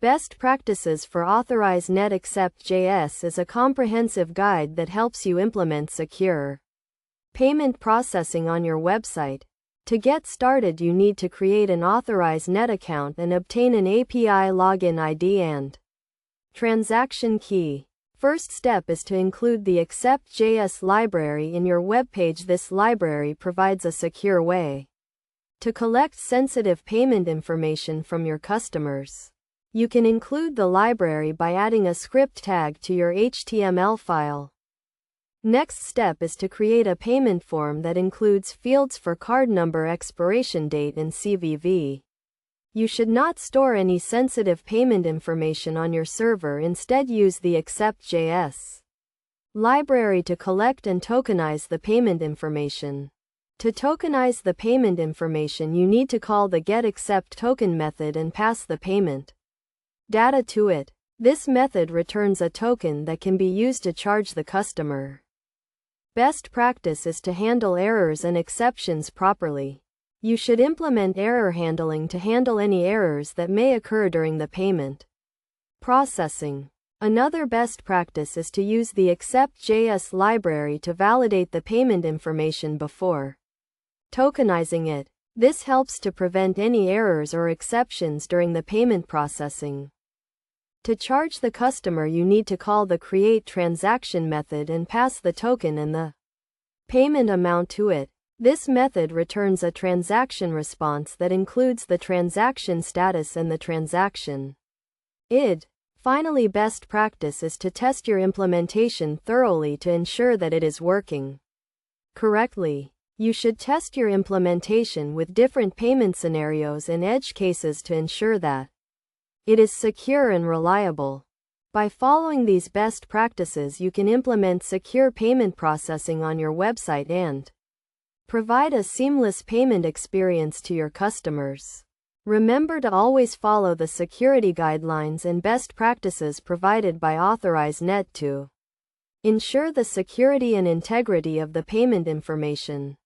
Best Practices for Authorize. Accept.js is a comprehensive guide that helps you implement secure payment processing on your website. To get started, you need to create an Authorize Net account and obtain an API login ID and transaction key. First step is to include the Accept.js library in your web page. This library provides a secure way to collect sensitive payment information from your customers. You can include the library by adding a script tag to your HTML file. Next step is to create a payment form that includes fields for card number, expiration date, and CVV. You should not store any sensitive payment information on your server. Instead, use the Accept.js library to collect and tokenize the payment information. To tokenize the payment information, you need to call the getAcceptToken method and pass the payment data to it. This method returns a token that can be used to charge the customer. Best practice is to handle errors and exceptions properly. You should implement error handling to handle any errors that may occur during the payment processing. Another best practice is to use the Accept.js library to validate the payment information before tokenizing it. This helps to prevent any errors or exceptions during the payment processing. To charge the customer, you need to call the createTransaction method and pass the token and the payment amount to it. This method returns a transaction response that includes the transaction status and the transaction ID. Finally, best practice is to test your implementation thoroughly to ensure that it is working correctly. You should test your implementation with different payment scenarios and edge cases to ensure that it is secure and reliable. By following these best practices, you can implement secure payment processing on your website and provide a seamless payment experience to your customers. Remember to always follow the security guidelines and best practices provided by Authorize to ensure the security and integrity of the payment information.